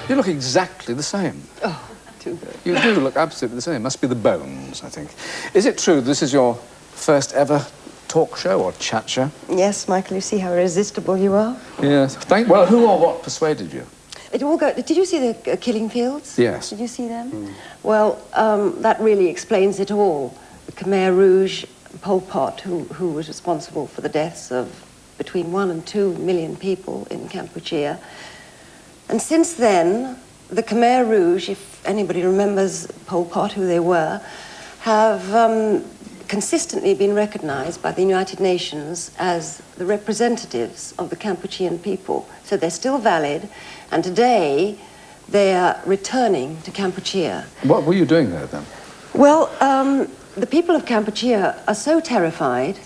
You look exactly the same. Oh, too good. You do look absolutely the same. Must be the bones, I think. Is it true this is your first ever talk show or chat show? Yes, Michael, you see how irresistible you are? Yes. Well, who or what persuaded you? Did you see the killing fields? Yes. Did you see them? Mm. Well, that really explains it all. The Khmer Rouge, Pol Pot, who was responsible for the deaths of between 1 and 2 million people in Cambodia. And since then, the Khmer Rouge, if anybody remembers Pol Pot, who they were, have consistently been recognized by the United Nations as the representatives of the Cambodian people. So they're still valid, and today they are returning to Cambodia. What were you doing there then? Well, the people of Cambodia are so terrified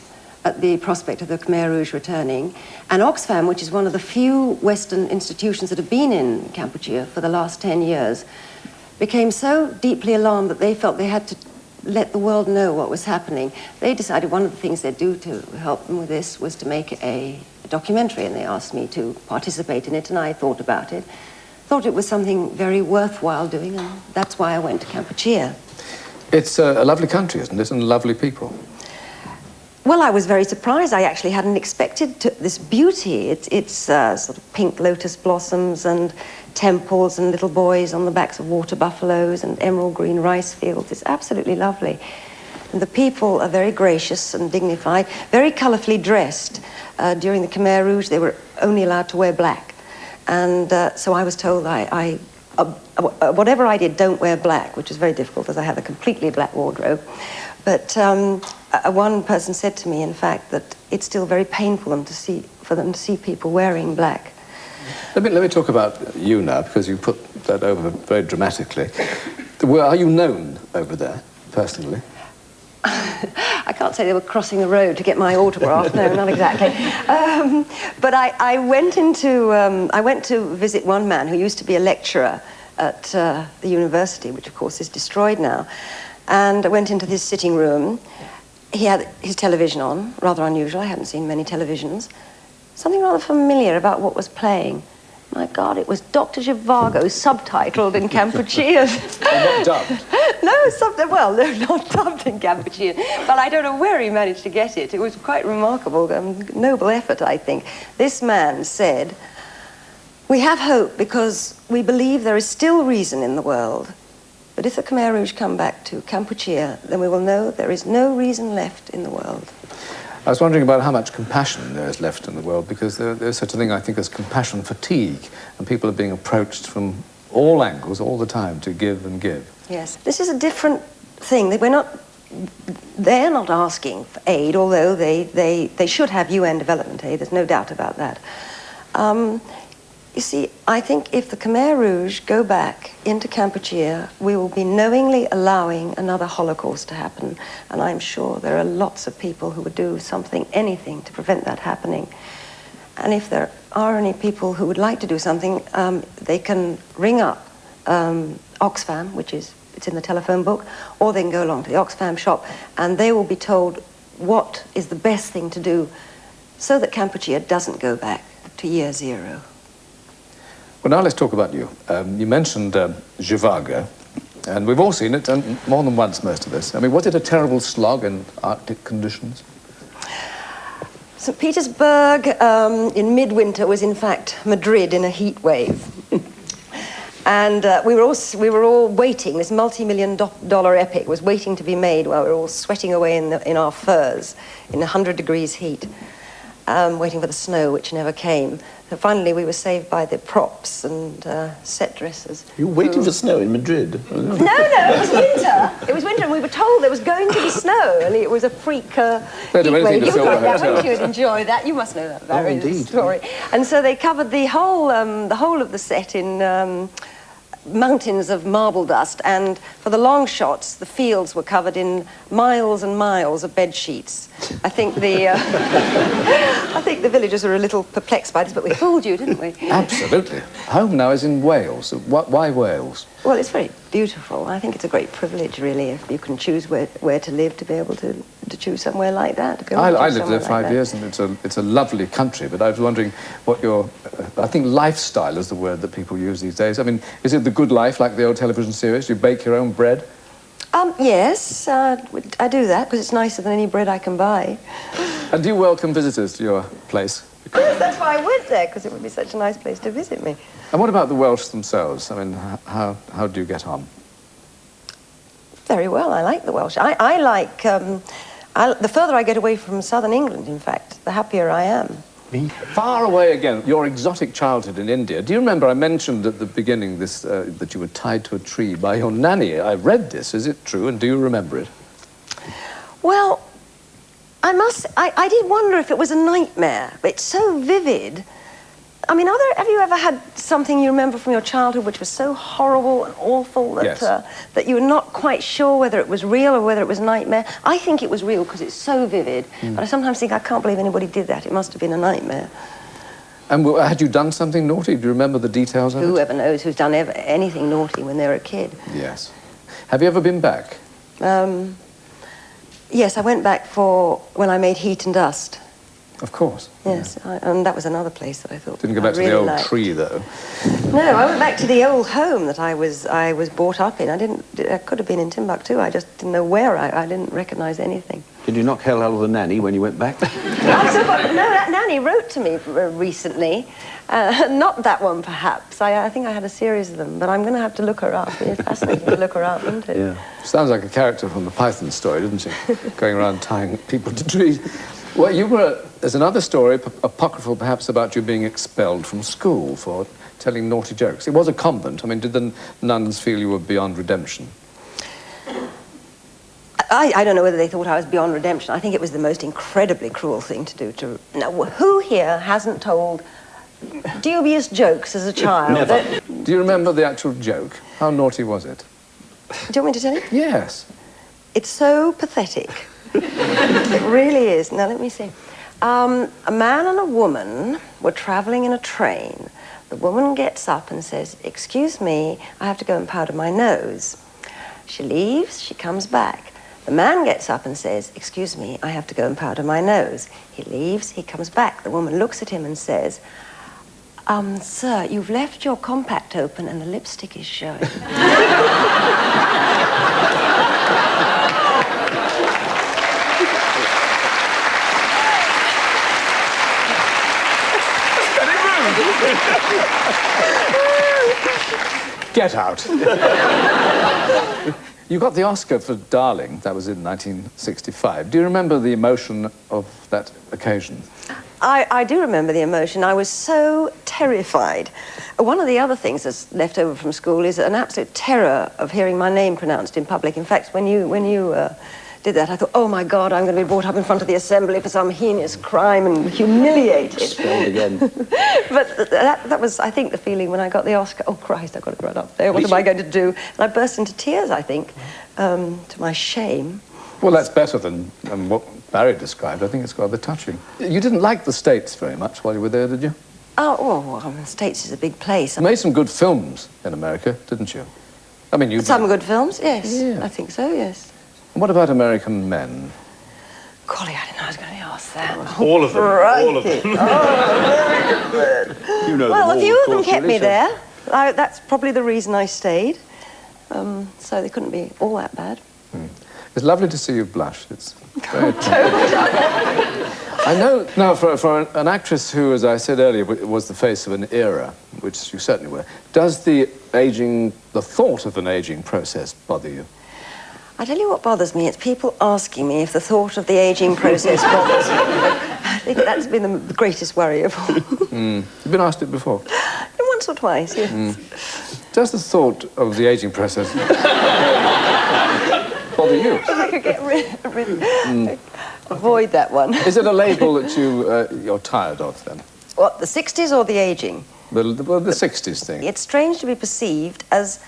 at the prospect of the Khmer Rouge returning, and Oxfam, which is one of the few Western institutions that have been in Cambodia for the last 10 years, became so deeply alarmed that they felt they had to let the world know what was happening. They decided one of the things they'd do to help them with this was to make a documentary, and they asked me to participate in it, and I thought about it. Thought it was something very worthwhile doing, and that's why I went to Cambodia. It's a lovely country, isn't it, and lovely people? Well, I was very surprised. I actually hadn't expected this beauty. It's sort of pink lotus blossoms and temples and little boys on the backs of water buffaloes and emerald green rice fields. It's absolutely lovely. And the people are very gracious and dignified, very colourfully dressed. During the Khmer Rouge, they were only allowed to wear black. And so I was told whatever I did, don't wear black, which was very difficult as I have a completely black wardrobe. But one person said to me, in fact, that it's still very painful for them to see people wearing black. Let me talk about you now, because you put that over very dramatically. Are you known over there, personally? I can't say they were crossing the road to get my autograph. No, not exactly. But I went to visit one man who used to be a lecturer at the university, which of course is destroyed now. And I went into his sitting room. He had his television on, rather unusual. I hadn't seen many televisions. Something rather familiar about what was playing. My God, it was Dr. Zhivago, subtitled in Cambodian. Not dubbed? No, not dubbed in Cambodian. But I don't know where he managed to get it. It was quite remarkable, noble effort, I think. This man said, "We have hope because we believe there is still reason in the world. But if the Khmer Rouge come back to Cambodia, then we will know there is no reason left in the world." I was wondering about how much compassion there is left in the world, because there's such a thing, I think, as compassion fatigue, and people are being approached from all angles all the time to give and give. Yes, this is a different thing. They're not asking for aid, although they should have UN development aid, there's no doubt about that. You see, I think if the Khmer Rouge go back into Cambodia, we will be knowingly allowing another Holocaust to happen. And I'm sure there are lots of people who would do something, anything, to prevent that happening. And if there are any people who would like to do something, they can ring up Oxfam, it's in the telephone book, or they can go along to the Oxfam shop, and they will be told what is the best thing to do so that Cambodia doesn't go back to year zero. Well, now let's talk about you. You mentioned Zhivago, and we've all seen it, and more than once, most of us. I mean, was it a terrible slog in Arctic conditions? St. Petersburg in midwinter was, in fact, Madrid in a heat wave. And we were all waiting. This multi-million-dollar epic was waiting to be made while we were all sweating away in our furs in 100 degrees heat, waiting for the snow, which never came. So finally, we were saved by the props and set dressers. You were waiting for snow in Madrid? No, it was winter. It was winter, and we were told there was going to be snow, and it was a freak heat wave. Wouldn't you enjoy that? You must know that very story. And so they covered the whole of the set in mountains of marble dust, and for the long shots, the fields were covered in miles and miles of bed sheets. I think the villagers were a little perplexed by this, but we fooled you, didn't we? Absolutely. Home now is in Wales. Why Wales? Well, it's very beautiful. I think it's a great privilege, really, if you can choose where to live, to be able to choose somewhere like that. To go I lived there 5 years, and it's a lovely country, but I was wondering what your... I think lifestyle is the word that people use these days. I mean, is it the good life, like the old television series? You bake your own bread? Yes, I do that, because it's nicer than any bread I can buy. And do you welcome visitors to your place? Yes, that's why I went there, because it would be such a nice place to visit me. And what about the Welsh themselves? I mean, how do you get on? Very well, I like the Welsh. I like... the further I get away from southern England, in fact, the happier I am. Far away again, your exotic childhood in India. Do you remember I mentioned at the beginning this, that you were tied to a tree by your nanny? I read this. Is it true, and do you remember it? Well, I did wonder if it was a nightmare. It's so vivid. I mean, have you ever had something you remember from your childhood which was so horrible and awful that, yes. That you were not quite sure whether it was real or whether it was a nightmare? I think it was real because it's so vivid, but I sometimes think I can't believe anybody did that. It must have been a nightmare. And had you done something naughty? Do you remember the details of it? Whoever knows who's done anything naughty when they're a kid. Yes. Have you ever been back? Yes, I went back for when I made Heat and Dust. Of course. Yes, yeah. And that was another place that I thought Didn't go back to the old tree, though. No, I went back to the old home that I was brought up in. I could have been in Timbuktu. I just didn't know where. I didn't recognise anything. Did you knock hell out of the nanny when you went back? No, that nanny wrote to me recently. Not that one, perhaps. I think I had a series of them, but I'm going to have to look her up. It's fascinating to look her up, isn't it? Yeah. Sounds like a character from the Python story, doesn't she? Going around tying people to trees. Well, there's another story, apocryphal perhaps, about you being expelled from school for telling naughty jokes. It was a convent. I mean, did the nuns feel you were beyond redemption? I don't know whether they thought I was beyond redemption. I think it was the most incredibly cruel thing to do. Now, who here hasn't told dubious jokes as a child? Never. Do you remember the actual joke? How naughty was it? Do you want me to tell you? Yes. It's so pathetic. It really is. Now, let me see. A man and a woman were travelling in a train. The woman gets up and says, "Excuse me, I have to go and powder my nose." She leaves, she comes back. The man gets up and says, "Excuse me, I have to go and powder my nose." He leaves, he comes back. The woman looks at him and says, "Sir, you've left your compact open and the lipstick is showing." Get out. You got the Oscar for Darling. That was in 1965. Do you remember the emotion of that occasion? I do remember the emotion. I was so terrified. One of the other things that's left over from school is an absolute terror of hearing my name pronounced in public. In fact, when you did that, I thought, oh my God, I'm going to be brought up in front of the assembly for some heinous crime and humiliated. Spelled again. But that was, I think, the feeling when I got the Oscar. Oh Christ, I've got to run up there. What am I going to do? And I burst into tears, I think, to my shame. Well, that's better than what Barry described. I think it's rather touching. You didn't like the States very much while you were there, did you? Oh, well, the States is a big place. You made some good films in America, didn't you? I mean, you... Some good films, yes. Yeah. I think so, yes. And what about American men? Golly, I didn't know I was going to be asked that. All of them. All of them. Oh, very good. You know Well, them a all, few of of them course, kept me really, so- there. That's probably the reason I stayed. So they couldn't be all that bad. It's lovely to see you blush. It's very I know, now, for an actress who, as I said earlier, was the face of an era, which you certainly were, does the thought of an aging process bother you? I tell you what bothers me, it's people asking me if the thought of the aging process bothers me. I think that's been the greatest worry of all. You've been asked it before? Once or twice, yes. Does the thought of the aging process bother you? If I could get avoid that one. Is it a label that you're tired of, then? What, the 60s or the aging? The 60s thing. It's strange to be perceived as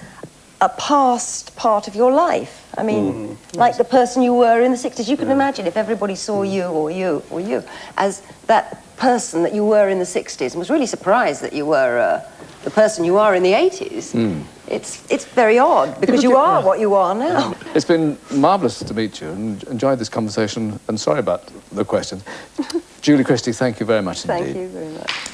a past part of your life. I mean, like the person you were in the 60s. You can imagine if everybody saw you or you or you as that person that you were in the 60s and was really surprised that you were the person you are in the 80s. It's very odd, because you are what you are now. It's been marvellous to meet you and enjoyed this conversation, and sorry about the questions. Julie Christie, thank you very much indeed. Thank you very much.